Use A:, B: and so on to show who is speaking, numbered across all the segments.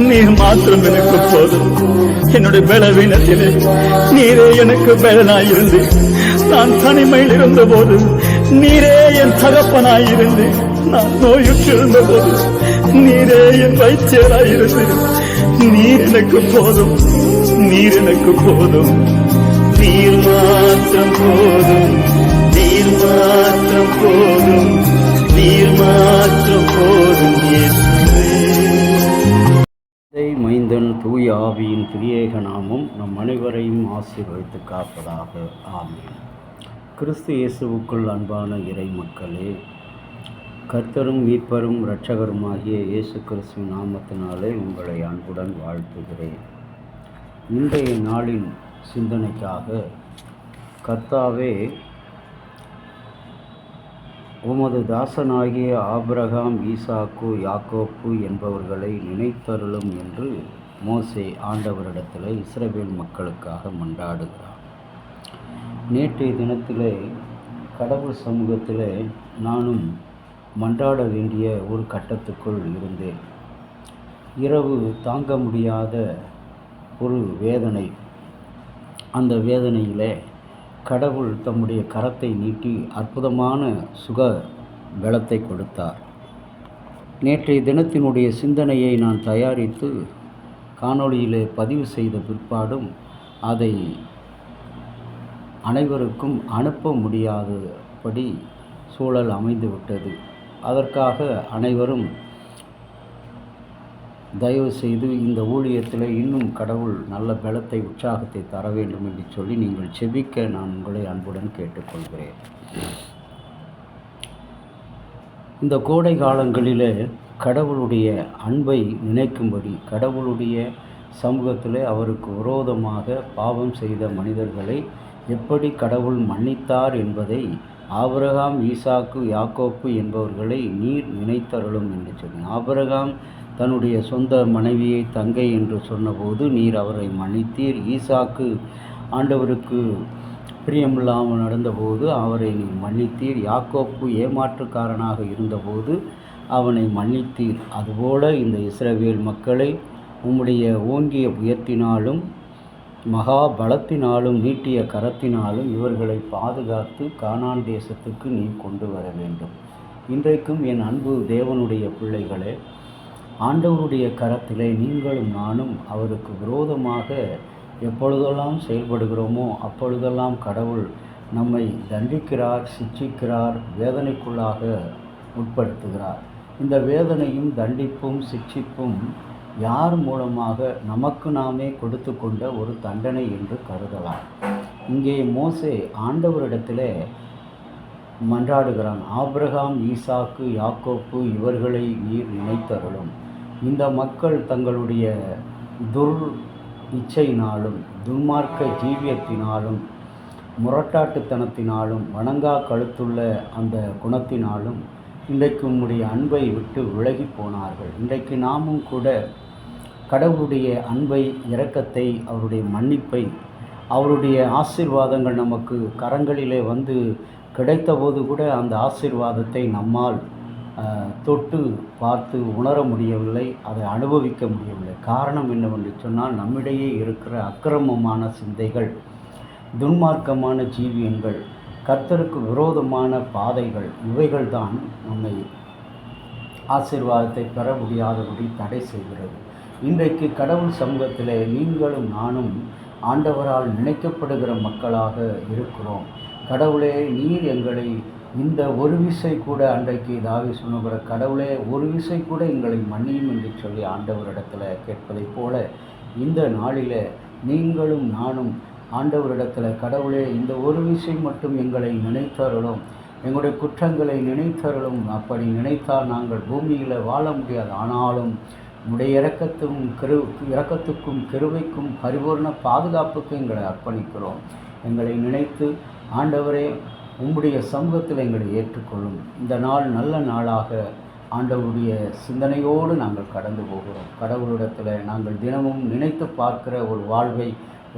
A: நீர் மாத்திரம் எனக்கு போதும். என்னுடைய பலவீனத்திலே நீரே எனக்கு பலனாயிருந்து, நான் தனிமையில் இருந்த போது நீரே என் தகப்பனாயிருந்து, நான் நோயுற்று இருந்த போது நீரே என் வைத்தியராயிருந்து, நீர் எனக்கு போதும், நீர் எனக்கு போதும். நீர் மாத்திரம் போதும், நீர் மாத்திரம் போதும், நீர் மாத்திரம் போதும்.
B: மைந்தன் தூய ஆவியின் திரியேக நாமம் நம் அனைவரையும் ஆசீர்வதித்து காப்பதாக. ஆமென். கிறிஸ்து இயேசுவுக்குள் அன்பான இறை மக்களே, கர்த்தரும் மீட்பரும் இரட்சகருமாகிய இயேசு கிறிஸ்துவின் நாமத்தினாலே உங்களை அன்புடன் வாழ்த்துகிறேன். இன்றைய நாளின் சிந்தனைக்காக, கர்த்தாவே, உமது தாசனாகிய ஆபிரகாம், ஈசாக்கு, யாக்கோப்பு என்பவர்களை நினைத்தருளும் என்று மோசே ஆண்டவரிடத்தில் இஸ்ரவேல் மக்களுக்காக மன்றாடுகிறார். நேற்றைய தினத்திலே கடவுள் சமூகத்திலே நானும் மன்றாட வேண்டிய ஒரு கட்டத்துக்குள் இருந்தேன். இரவு தாங்க முடியாத ஒரு வேதனை. அந்த வேதனையிலே கடவுள் தம்முடைய கரத்தை நீட்டி அற்புதமான சுக பலத்தை கொடுத்தார். நேற்றைய தினத்தினுடைய சிந்தனையை நான் தயாரித்து காணொளியிலே பதிவு செய்த பிற்பாடும் அதை அனைவருக்கும் அனுப்ப முடியாதபடி சூழல் அமைந்துவிட்டது. அதற்காக அனைவரும் தயவு செய்து இந்த ஊழியத்தில் இன்னும் கடவுள் நல்ல பலத்தை, உற்சாகத்தை தர வேண்டும் என்று சொல்லி நீங்கள் செபிக்க நான் உங்களை அன்புடன் கேட்டுக்கொள்கிறேன். இந்த கோடை காலங்களிலே கடவுளுடைய அன்பை நினைக்கும்படி, கடவுளுடைய சமூகத்தில் அவருக்கு விரோதமாக பாவம் செய்த மனிதர்களை எப்படி கடவுள் மன்னித்தார் என்பதை ஆபிரகாம், ஈசாக்கு, யாக்கோப்பு என்பவர்களை நீர் நினைத்தருளும் என்று சொல்லி, ஆபிரகாம் தன்னுடைய சொந்த மனைவியை தங்கை என்று சொன்னபோது நீர் அவரை மன்னித்தீர். ஈசாக்கு ஆண்டவருக்கு பிரியமில்லாமல் நடந்தபோது அவரை நீர் மன்னித்தீர். யாக்கோப்பு ஏமாற்றுக்காரனாக இருந்தபோது அவனை மன்னித்தீர். அதுபோல இந்த இஸ்ரவேல் மக்களை உம்முடைய ஓங்கிய உயர்த்தினாலும் மகா பலத்தினாலும் நீட்டிய கரத்தினாலும் இவர்களை பாதுகாத்து கானான் தேசத்துக்கு நீ கொண்டு வர வேண்டும். இன்றைக்கும் என் அன்பு தேவனுடைய பிள்ளைகளே, ஆண்டவருடைய கரத்திலே நீங்களும் நானும் அவருக்கு விரோதமாக எப்பொழுதெல்லாம் செயல்படுகிறோமோ அப்பொழுதெல்லாம் கடவுள் நம்மை தண்டிக்கிறார், சிட்சிக்கிறார், வேதனைக்குள்ளாக உட்படுத்துகிறார். இந்த வேதனையும் தண்டிப்பும் சிட்சிப்பும் யார் மூலமாக நமக்கு நாமே கொடுத்து கொண்ட ஒரு தண்டனை என்று கருதலாம். இங்கே மோசே ஆண்டவரிடத்திலே மன்றாடுகிறான். ஆபிரகாம், ஈசாக்கு, யாக்கோப்பு இவர்களை நீர் நினைத்தருளும். இந்த மக்கள் தங்களுடைய இச்சையினாலும் துன்மார்க்க ஜீவியத்தினாலும் முரட்டாட்டுத்தனத்தினாலும் வணங்கா கழுத்துள்ள அந்த குணத்தினாலும் இன்றைக்கு உம்முடைய அன்பை விட்டு விலகி போனார்கள். இன்றைக்கு நாமும் கூட கடவுளுடைய அன்பை, இரக்கத்தை, அவருடைய மன்னிப்பை, அவருடைய ஆசீர்வாதங்கள் நமக்கு கரங்களிலே வந்து கிடைத்தபோது கூட அந்த ஆசீர்வாதத்தை நம்மால் தொட்டு பார்த்து உணர முடியவில்லை, அதை அனுபவிக்க முடியவில்லை. காரணம் என்னவென்று சொன்னால், நம்மிடையே இருக்கிற அக்கிரமமான சிந்தைகள், துன்மார்க்கமான ஜீவியங்கள், கர்த்தருக்கு விரோதமான பாதைகள், இவைகள்தான் நம்மை ஆசீர்வாதத்தை பெற முடியாதபடி தடை செய்கிறது. இன்றைக்கு கடவுள் சமூகத்தில் நீங்களும் நானும் ஆண்டவரால் நினைக்கப்படுகிற மக்களாக இருக்கிறோம். கடவுளே, நீர் எங்களை இந்த ஒரு விசை கூட, அன்றைக்கு தாவீது சொன்ன கடவுளே ஒரு விசை கூட எங்களை மன்னியும் என்று சொல்லி ஆண்டவரிடத்தில் கேட்பதைப் போல இந்த நாளில் நீங்களும் நானும் ஆண்டவரிடத்தில், கடவுளே இந்த ஒரு விசை மட்டும் எங்களை நினைத்தருளும், எங்களுடைய குற்றங்களை நினைத்தருளும். அப்படி நினைத்தால் நாங்கள் பூமியில் வாழ முடியாது. ஆனாலும் உடைய இரக்கத்துக்கும் கிருபைக்கும் பரிபூர்ண பாதுகாப்புக்கும் எங்களை அர்ப்பணிக்கிறோம். எங்களை நினைத்து ஆண்டவரே உம்முடைய சமூகத்தில் எங்களை ஏற்றுக்கொள்ளும். இந்த நாள் நல்ல நாளாக ஆண்டவருடைய சிந்தனையோடு நாங்கள் கடந்து போகிறோம். கடவுளிடத்தில் நாங்கள் தினமும் நினைத்து பார்க்கிற ஒரு வாழ்வை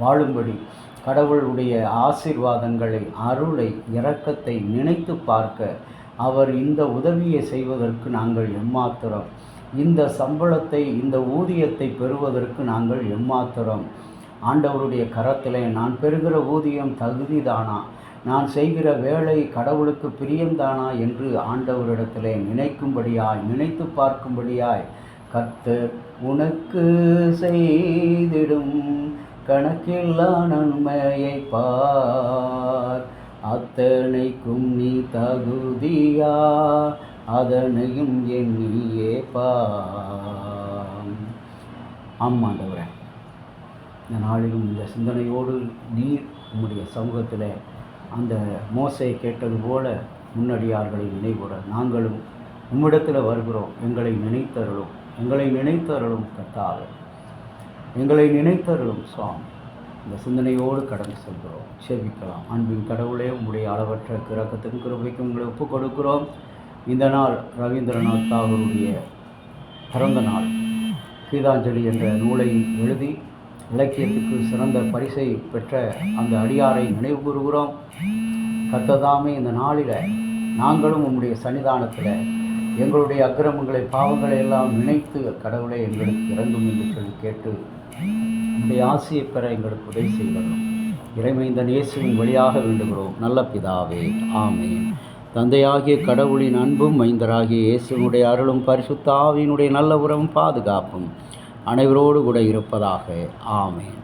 B: வாழும்படி, கடவுளுடைய ஆசீர்வாதங்களை, அருளை, இரக்கத்தை நினைத்து பார்க்க, அவர் இந்த உதவியை செய்வதற்கு நாங்கள் எம்மாத்திரம் இந்த சம்பளத்தை, இந்த ஊதியத்தை பெறுவதற்கு நாங்கள் எம்மாத்திரம்? ஆண்டவருடைய கரத்திலே நான் பெறுகிற ஊதியம் தகுதிதானா, நான் செய்கிற வேலை கடவுளுக்கு பிரியம்தானா என்று ஆண்டவரிடத்திலே நினைத்து பார்க்கும்படியாய் கர்த்தர் உனக்கு செய்திடும் கணக்கில்லா நன்மையை பார். அத்தனைக்கும் நீ தகுதியா, அதனையும் எண்ணியே பார். ஆமாண்டவரே, இந்த நாளிலும் இந்த சிந்தனையோடு நீர் உம்முடைய சமூகத்தில் அந்த மோசையை கேட்டது போல முன்னடியார்களை நினைவுற நாங்களும் உம்மிடத்தில் வருகிறோம். எங்களை நினைத்தருளும் கர்த்தாவே, எங்களை நினைத்தருளும் சுவாமி. இந்த சிந்தனையோடு கடந்து செல்கிறோம். செபிக்கலாம். அன்பின் கடவுளே, உம்முடைய அளவற்ற இரக்கத்தின் கிருபைக்கும் உங்களை ஒப்புக் கொடுக்கிறோம். இந்த நாள் ரவீந்திரநாத் தாகூருடைய பிறந்த நாள். கீதாஞ்சலி என்ற நூலை எழுதி இலக்கியத்துக்கு சிறந்த பரிசை பெற்ற அந்த அடியாரை நினைவு கூறுகிறோம். கர்த்ததாமே இந்த நாளில் நாங்களும் உம்முடைய சன்னிதானத்தில் எங்களுடைய அக்கிரமங்களை, பாவங்களை எல்லாம் நினைத்து கடவுளை எங்களுக்கு இறங்கும் என்று சொல்லி கேட்டு உம்முடைய ஆசையை பெற எங்களுக்கு உதவி செய்கிறோம். இறைமைந்த இயேசுவின் வழியாக வேண்டுகிறோம் நல்ல பிதாவே, ஆமென். தந்தையாகிய கடவுளின் அன்பும் மைந்தராகிய இயேசுவினுடைய அருளும் பரிசுத்த ஆவியினுடைய நல்ல உறவும் பாதுகாப்பும் அனைவரோடு கூட இருப்பதாக. ஆமென்.